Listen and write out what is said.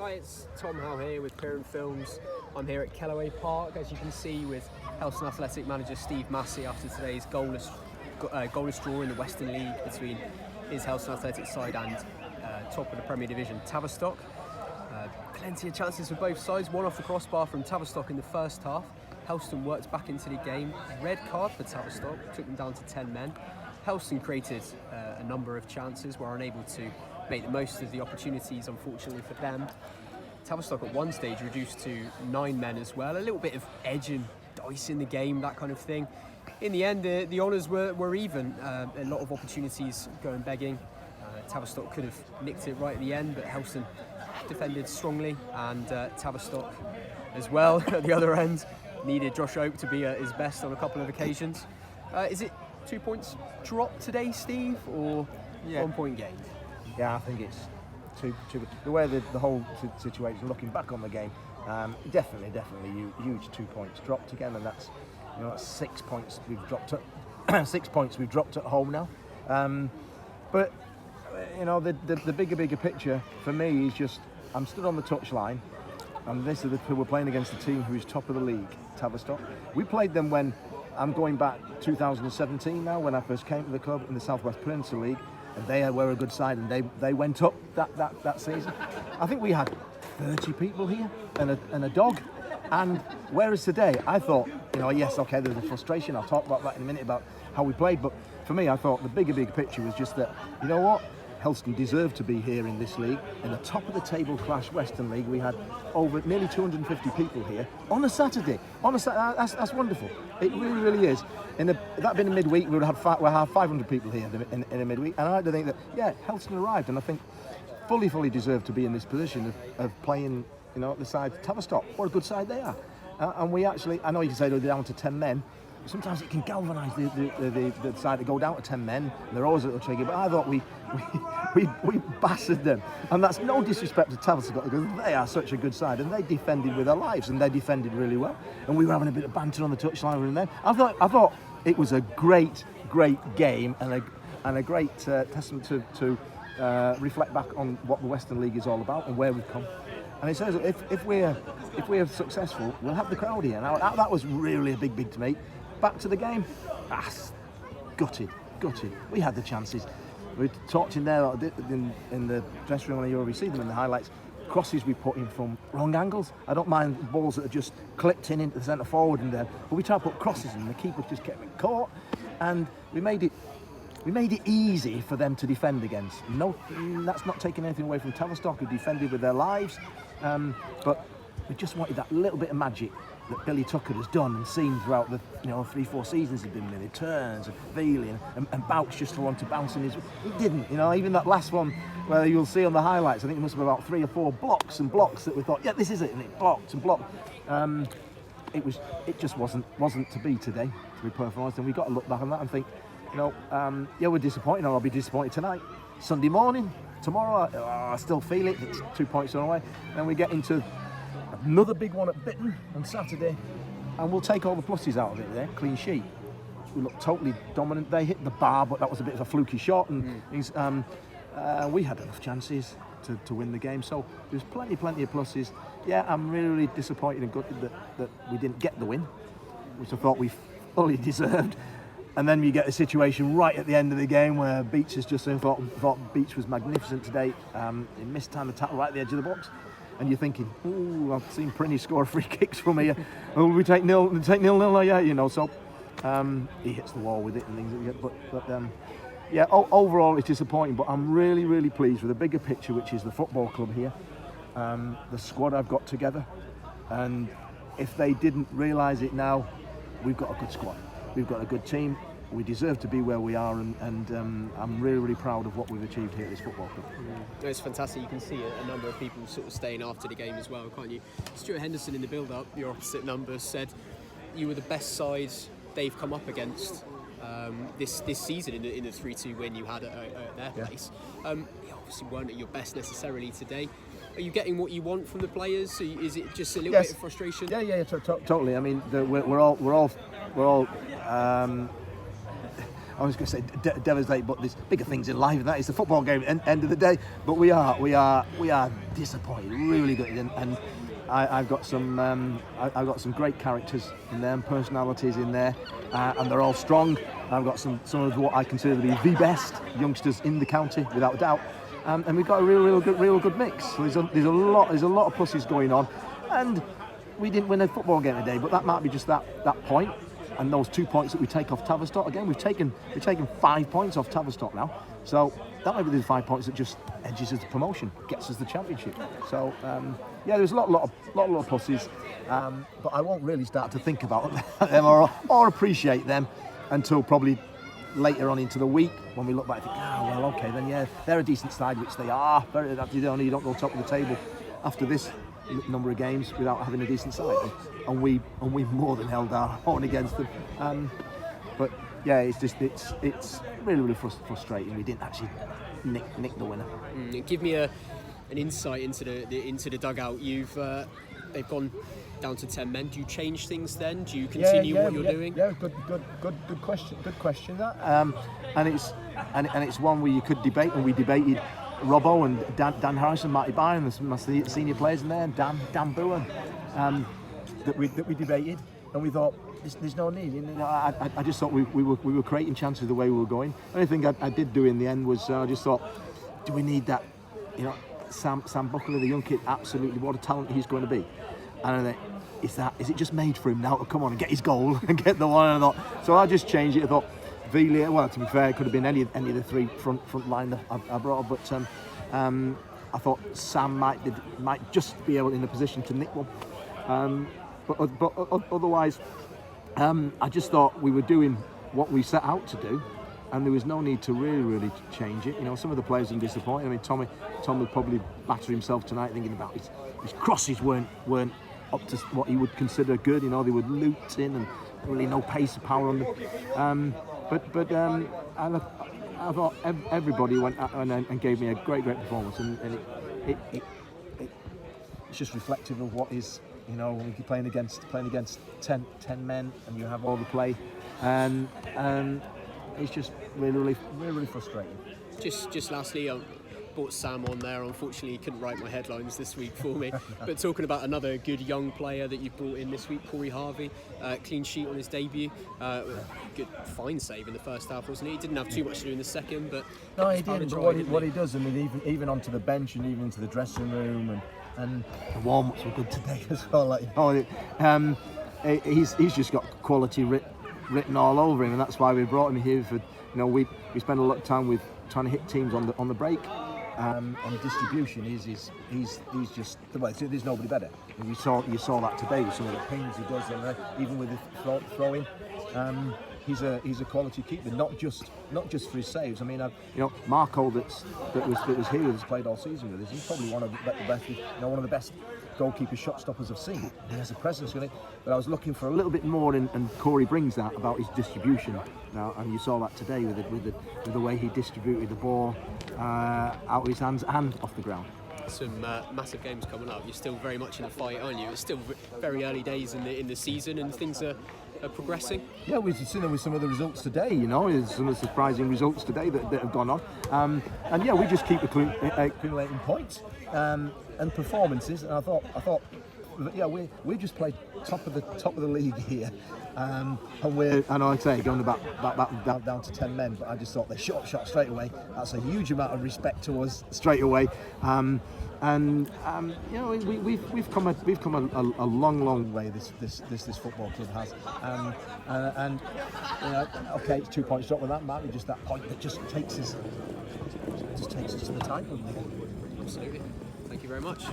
Hi, it's Tom Howe here with Piran Films. I'm here at Kellaway Park, as you can see, with Helston Athletic manager Steve Massey after today's goalless draw in the Western League between his Helston Athletic side and top of the Premier Division, Tavistock. Plenty of chances for both sides, one off the crossbar from Tavistock in the first half. Helston worked back into the game. Red card for Tavistock, took them down to 10 men. Helston created a number of chances, were unable to make the most of the opportunities, unfortunately for them. Tavistock at one stage reduced to 9 men as well. A little bit of edge and dice in the game, that kind of thing. In the end, the honours were even. A lot of opportunities going begging. Tavistock could have nicked it right at the end, but Helston defended strongly, and Tavistock as well at the other end needed Josh Oak to be at his best on a couple of occasions. Is it 2 points dropped today, Steve, or 1 point gained? Yeah, I think it's two. The way the whole situation, looking back on the game, definitely huge 2 points dropped again, and that's 6 points we've dropped at 6 points we've dropped at home now. But the bigger picture for me is just I'm stood on the touchline, and this is we're playing against the team who is top of the league, Tavistock. We played them when I'm going back 2017 now, when I first came to the club in the South West Peninsula League. And they were a good side, and they went up that season. I think we had 30 people here and a dog. And whereas today, I thought, yes, okay, there's a frustration. I'll talk about that in a minute about how we played. But for me, I thought the bigger picture was just that, you know what? Helston deserved to be here in this league. In the top of the table Clash Western League, we had over nearly 250 people here on a Saturday. That's wonderful. It really is. That being a midweek, we would have 500 people here in a midweek. And I like to think that, Helston arrived, and I think fully deserved to be in this position of playing, the side Tavistock. What a good side they are. And we actually, I know you can say they're down to 10 men. Sometimes it can galvanise the side to go down to 10 men. They're always a little tricky, but I thought we bastard them. And that's no disrespect to Tavistock, because they are such a good side, and they defended with their lives, and they defended really well. And we were having a bit of banter on the touchline with them. I thought it was a great game, and a great testament to reflect back on what the Western League is all about and where we've come. And it says if we're successful, we'll have the crowd here. Now that was really a big to me. Back to the game, gutted. We had the chances. We talked in there in the dressing room, and you already see them in the highlights. Crosses we put in from wrong angles. I don't mind balls that are just clipped into the centre forward and there, but we tried to put crosses in. The keeper just kept it caught, and we made it easy for them to defend against. No, that's not taking anything away from Tavistock, who defended with their lives, but we just wanted that little bit of magic that Billy Tucker has done and seen throughout the 3-4 seasons he's been in. It turns and feeling and Bouch just want to bounce in his. He didn't, even that last one where you'll see on the highlights. I think it must have been about 3 or 4 blocks that we thought, this is it, and it blocked and blocked. It just wasn't to be today, to be perfectly honest. And we got to look back on that and think, we're disappointed. I'll be disappointed tonight. Sunday morning, tomorrow, I still feel it. It's 2 points on the way. Then we get into another big one at Bitton on Saturday, and we'll take all the pluses out of it there. Clean sheet. We looked totally dominant. They hit the bar, but that was a bit of a fluky shot, and we had enough chances to win the game. So there's plenty of pluses. Yeah, I'm really disappointed and gutted that we didn't get the win, which I thought we fully deserved. And then you get a situation right at the end of the game where Beach has just thought Beach was magnificent today. He missed time to tackle right at the edge of the box. And you're thinking, I've seen Prinny score free kicks from here. Will we take nil? Yeah, So he hits the wall with it and things. But overall it's disappointing. But I'm really pleased with the bigger picture, which is the football club here, the squad I've got together. And if they didn't realise it now, we've got a good squad. We've got a good team. We deserve to be where we are, and I'm really proud of what we've achieved here at this football club. It's fantastic. You can see a number of people sort of staying after the game as well, can't you? Stuart Henderson in the build-up, your opposite number, said you were the best side they've come up against this season in the 3-2 win you had at their place. You obviously weren't at your best necessarily today. Are you getting what you want from the players? Is it just a little bit of frustration? Yeah, totally. I mean, we're all I was going to say devastate, but there's bigger things in life than that. It's a football game at the end of the day. But we are disappointed, really good, and I've got some great characters in there and personalities in there, and they're all strong. I've got some of what I consider to be the best youngsters in the county, without a doubt, and we've got a real good mix. So there's a lot of pluses going on, and we didn't win a football game today, but that might be just that point, and those 2 points that we take off Tavistock. Again, we've taken 5 points off Tavistock now, so that might be the 5 points that just edges us the promotion, gets us the championship. So yeah, there's a lot of pluses, but I won't really start to think about them or appreciate them until probably later on into the week, when we look back and think, well, okay, then yeah, they're a decent side, which they are. You don't go top of the table after this number of games without having a decent side, and we more than held our own against them. But yeah, it's really frustrating. We didn't actually nick the winner. Give me an insight into the dugout. They've gone down to 10 men. Do you change things then? Do you continue what you're doing? Yeah, good question. Good question that. And it's one where you could debate, and we debated Robbo and Dan Harrison, Marty Byron, my senior players in there, and Dan Bowen, that we debated, and we thought there's no need. I just thought we were creating chances the way we were going. The only thing I did do in the end was I just thought, do we need that? Sam Buckley, the young kid, absolutely, what a talent he's going to be. And I thought, is it just made for him now to come on and get his goal and get the one? And I thought, so I just changed it. I thought Velia, well, to be fair, it could have been any of the three front line that I brought up, but I thought Sam might just be able in a position to nick one. But otherwise, I just thought we were doing what we set out to do, and there was no need to really change it. Some of the players are disappointed. I mean, Tom would probably batter himself tonight thinking about his crosses weren't up to what he would consider good. They were looped in and really no pace or power on them. I thought everybody went out and gave me a great performance, and it's just reflective of what is. When you're playing against 10 men and you have all the play, and it's just really frustrating. Just lastly, I brought Sam on there. Unfortunately, he couldn't write my headlines this week for me. But talking about another good young player that you brought in this week, Corey Harvey, clean sheet on his debut. Good fine save in the first half, wasn't he? He didn't have too much to do in the second, but no, he didn't. But what he does, I mean, even onto the bench and even into the dressing room, and the warm-ups were good today as well. He's just got quality written all over him, and that's why we brought him here. We spend a lot of time with trying to hit teams on the break. On distribution, he's just there's nobody better. And you saw that today with some of the pings he does, and even with the throwing. He's a quality keeper, not just for his saves. I mean, Marco that was here, who's played all season with us. He's probably one of the best goalkeeper shot stoppers I've seen. He has a presence with it, but I was looking for a little bit more, and Corey brings that about his distribution now, and you saw that today with the way he distributed the ball out of his hands and off the ground. Some massive games coming up. You're still very much in the fight, aren't you? It's still very early days in the season, and things are progressing. Yeah, we've seen them with some of the results today. There's some of the surprising results today that have gone on, and yeah, we just keep accumulating points and performances. And I thought, yeah, we just played top of the league here, and I'd say going back down to 10 men, but I just thought they shot straight away. That's a huge amount of respect to us straight away. We've come a long way. This football club has, and okay, it's 2 points drop with that might be just that point that just takes us to the title. Absolutely. Thank you very much.